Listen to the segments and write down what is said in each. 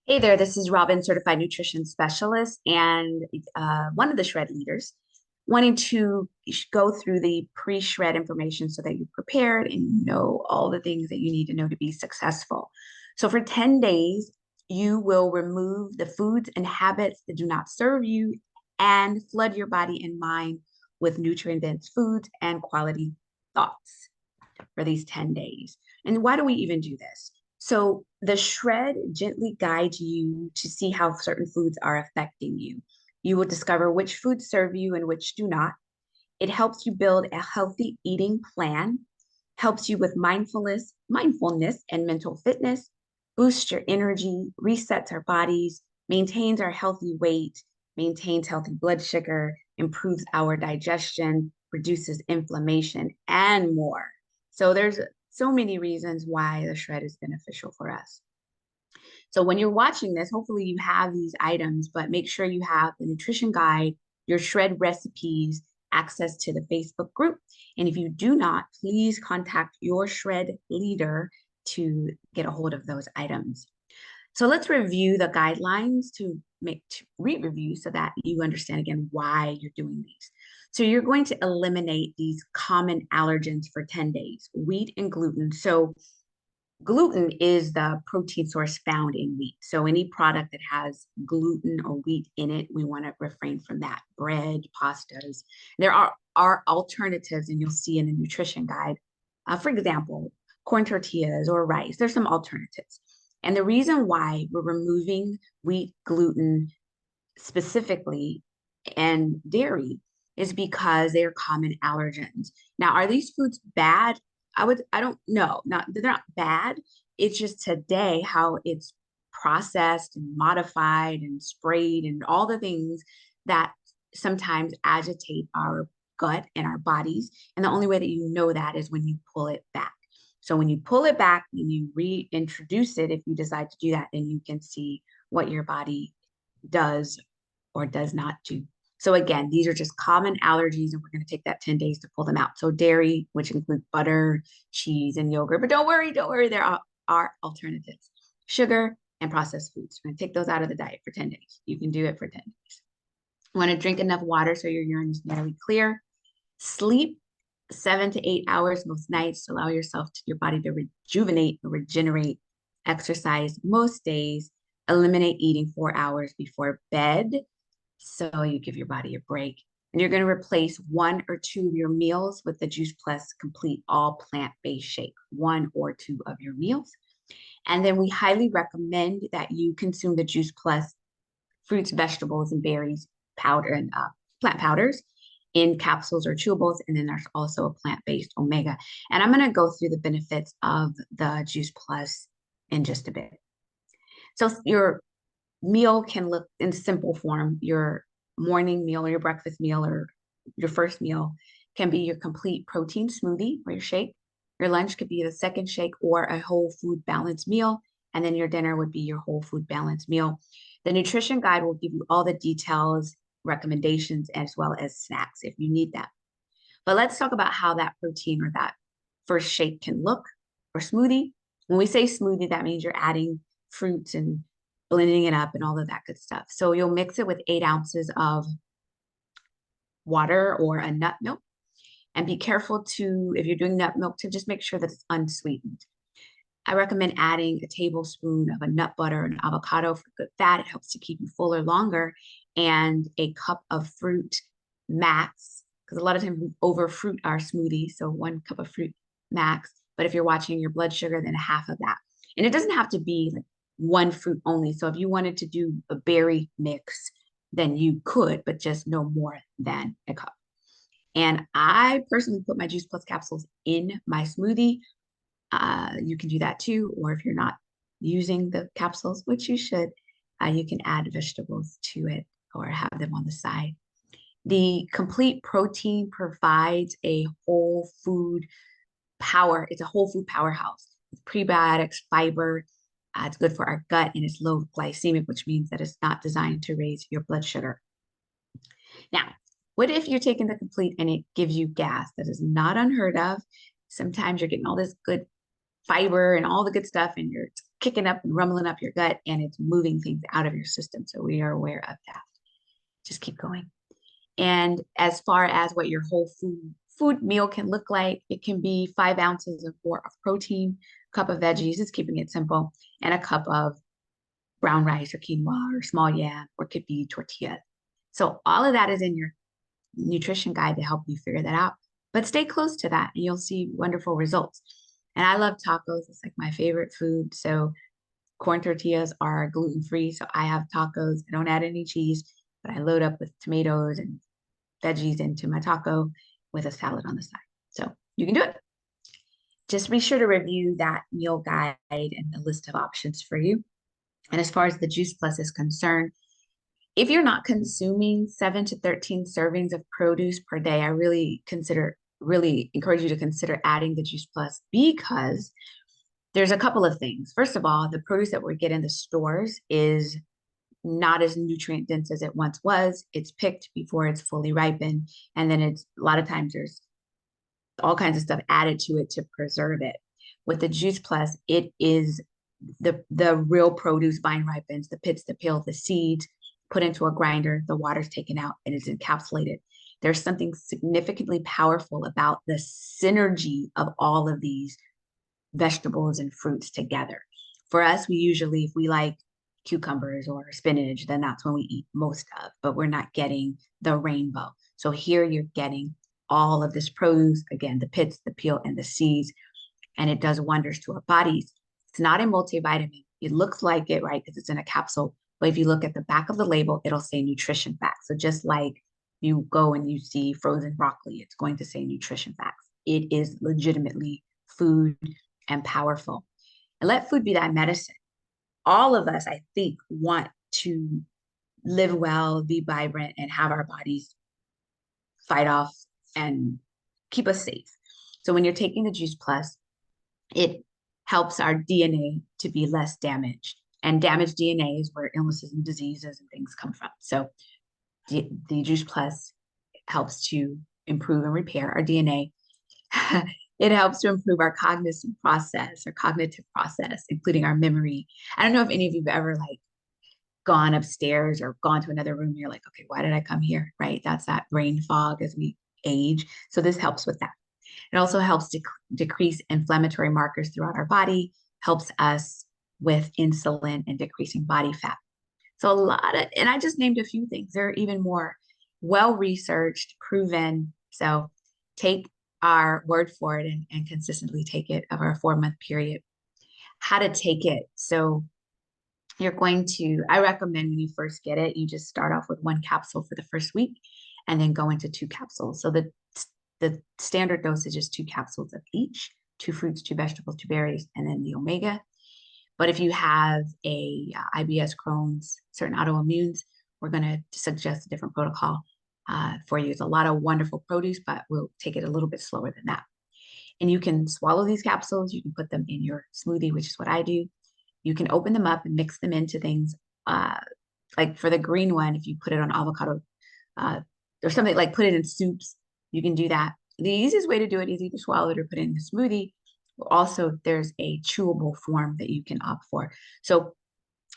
Hey there, this is Robin, certified nutrition specialist, and one of the shred leaders, wanting to go through the pre-shred information so that you're prepared and you know all the things that you need to know to be successful. So, for 10 days, you will remove the foods and habits that do not serve you and flood your body and mind with nutrient-dense foods and quality thoughts for these 10 days. And why do we even do this? So the shred gently guides you to see how certain foods are affecting you. You will discover which foods serve you and which do not. It helps you build a healthy eating plan, helps you with mindfulness and mental fitness, boosts your energy, resets our bodies, maintains our healthy weight, maintains healthy blood sugar, improves our digestion, reduces inflammation, and more. So there's so many reasons why the shred is beneficial for us. So when you're watching this, hopefully you have these items, but make sure you have the nutrition guide, your shred recipes, access to the Facebook group. And if you do not, please contact your shred leader to get a hold of those items. So let's review the guidelines to make re-review so that you understand again why you're doing these. So you're going to eliminate these common allergens for 10 days, wheat and gluten. So gluten is the protein source found in wheat. So any product that has gluten or wheat in it, we want to refrain from that. Bread, pastas. There are alternatives, and you'll see in the nutrition guide. For example, corn tortillas or rice. There's some alternatives. And the reason why we're removing wheat, gluten specifically, and dairy is because they are common allergens. Now, are these foods bad? I don't know. Not they're not bad. It's just today how it's processed and modified and sprayed and all the things that sometimes agitate our gut and our bodies. And the only way that you know that is when you pull it back. So when you pull it back and you reintroduce it, if you decide to do that, then you can see what your body does or does not do. So again, these are just common allergies, and we're going to take that 10 days to pull them out. So dairy, which includes butter, cheese, and yogurt. But don't worry, there are alternatives. Sugar and processed foods. We're going to take those out of the diet for 10 days. You can do it for 10 days. You want to drink enough water so your urine is nearly clear. Sleep 7 to 8 hours most nights to allow your body to rejuvenate or regenerate. Exercise most days. Eliminate eating 4 hours before bed so you give your body a break. And you're going to replace one or two of your meals with the Juice Plus Complete All Plant-Based Shake, one or two of your meals. And then we highly recommend that you consume the Juice Plus fruits, vegetables, and berries powder and plant powders in capsules or chewables. And then there's also a plant-based omega. And I'm going to go through the benefits of the Juice Plus in just a bit. So your meal can look in simple form. Your morning meal or your breakfast meal or your first meal can be your complete protein smoothie or your shake. Your lunch could be the second shake or a whole food balanced meal. And then your dinner would be your whole food balanced meal. The nutrition guide will give you all the details, recommendations, as well as snacks if you need them. But let's talk about how that protein or that first shake can look or smoothie. When we say smoothie, that means you're adding fruits and blending it up and all of that good stuff. So you'll mix it with 8 ounces of water or a nut milk. And be careful to, if you're doing nut milk, to just make sure that it's unsweetened. I recommend adding a tablespoon of a nut butter and avocado for good fat. It helps to keep you fuller longer. And a cup of fruit max, because a lot of times we over fruit our smoothie. So 1 cup of fruit max. But if you're watching your blood sugar, then half of that. And it doesn't have to be like one fruit only. So if you wanted to do a berry mix, then you could, but just no more than a cup. And I personally put my Juice Plus capsules in my smoothie. You can do that too. Or if you're not using the capsules, which you should, you can add vegetables to it or have them on the side. The complete protein provides a whole food power. It's a whole food powerhouse. It's prebiotics, fiber. It's good for our gut and it's low glycemic, which means that it's not designed to raise your blood sugar. Now, what if you're taking the complete and it gives you gas? That is not unheard of. Sometimes you're getting all this good fiber and all the good stuff, and you're kicking up and rumbling up your gut, and it's moving things out of your system. So we are aware of that. Just keep going. And as far as what your whole food meal can look like, it can be 5 ounces of protein, cup of veggies, it's keeping it simple, and a cup of brown rice or quinoa or small yam, or it could be tortilla. So all of that is in your nutrition guide to help you figure that out. But stay close to that and you'll see wonderful results. And I love tacos. It's like my favorite food. So corn tortillas are gluten-free. So I have tacos. I don't add any cheese, but I load up with tomatoes and veggies into my taco with a salad on the side. So you can do it. Just be sure to review that meal guide and the list of options for you. And as far as the Juice Plus is concerned, if you're not consuming 7 to 13 servings of produce per day, I really encourage you to consider adding the Juice Plus, because there's a couple of things. First of all, the produce that we get in the stores is not as nutrient dense as it once was. It's picked before it's fully ripened. And then it's a lot of times there's all kinds of stuff added to it to preserve it. With the Juice Plus, it is the real produce, vine ripens, the pits, the peel, the seeds, put into a grinder, the water's taken out, and it's encapsulated. There's something significantly powerful about the synergy of all of these vegetables and fruits together. For us, we usually, if we like cucumbers or spinach, then that's when we eat most of, but we're not getting the rainbow. So here you're getting all of this produce, again, the pits, the peel, and the seeds, and it does wonders to our bodies. It's not a multivitamin. It looks like it, right? Because it's in a capsule. But if you look at the back of the label, it'll say nutrition facts. So just like you go and you see frozen broccoli, it's going to say nutrition facts. It is legitimately food and powerful. And let food be that medicine. All of us, I think, want to live well, be vibrant, and have our bodies fight off and keep us safe. So when you're taking the Juice Plus, it helps our DNA to be less damaged. And damaged DNA is where illnesses and diseases and things come from. So the Juice Plus helps to improve and repair our DNA. It helps to improve our cognitive process, including our memory. I don't know if any of you have ever like gone upstairs or gone to another room. You're like, okay, why did I come here? Right? That's that brain fog as we age. So this helps with that. It also helps decrease inflammatory markers throughout our body, helps us with insulin and decreasing body fat. So and I just named a few things. There are even more well-researched, proven. So take our word for it and consistently take it over a 4-month period. How to take it. So I recommend when you first get it, you just start off with 1 capsule for the first week and then go into 2 capsules. So the standard dosage is 2 capsules of each, 2 fruits, 2 vegetables, 2 berries, and then the omega. But if you have IBS, Crohn's, certain autoimmunes, we're going to suggest a different protocol for you. It's a lot of wonderful produce, but we'll take it a little bit slower than that. And you can swallow these capsules. You can put them in your smoothie, which is what I do. You can open them up and mix them into things. Like for the green one, if you put it on avocado or something, like put it in soups, you can do that. The easiest way to do it is either swallow it or put it in a smoothie. Also, there's a chewable form that you can opt for. So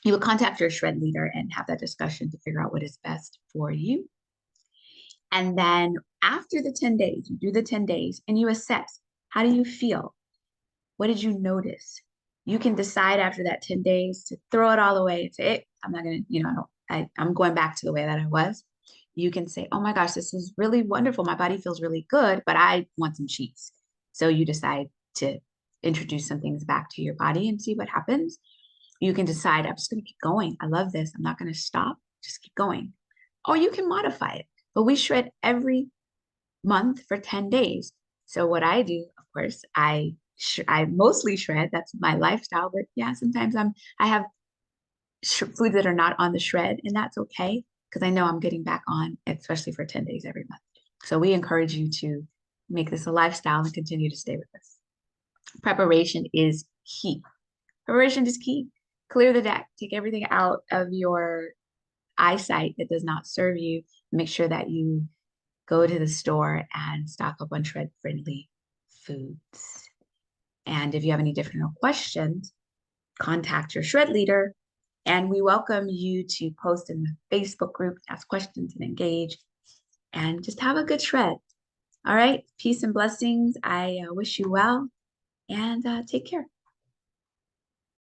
you will contact your shred leader and have that discussion to figure out what is best for you. And then after the 10 days, you do the 10 days and you assess, how do you feel? What did you notice? You can decide after that 10 days to throw it all away and say, hey, I'm not going to, I'm going back to the way that I was. You can say, oh my gosh, this is really wonderful. My body feels really good, but I want some cheese. So you decide to introduce some things back to your body and see what happens. You can decide, I'm just going to keep going. I love this. I'm not going to stop. Just keep going. Or you can modify it. But we shred every month for 10 days. So what I do, of course, I mostly shred. That's my lifestyle. But yeah, sometimes I have foods that are not on the shred, and that's okay because I know I'm getting back on, especially for 10 days every month. So we encourage you to make this a lifestyle and continue to stay with us. Preparation is key. Preparation is key. Clear the deck. Take everything out of your eyesight that does not serve you. Make sure that you go to the store and stock up on shred-friendly foods. And if you have any additional questions, contact your shred leader. And we welcome you to post in the Facebook group, ask questions and engage, and just have a good shred. All right. Peace and blessings. I wish you well and take care.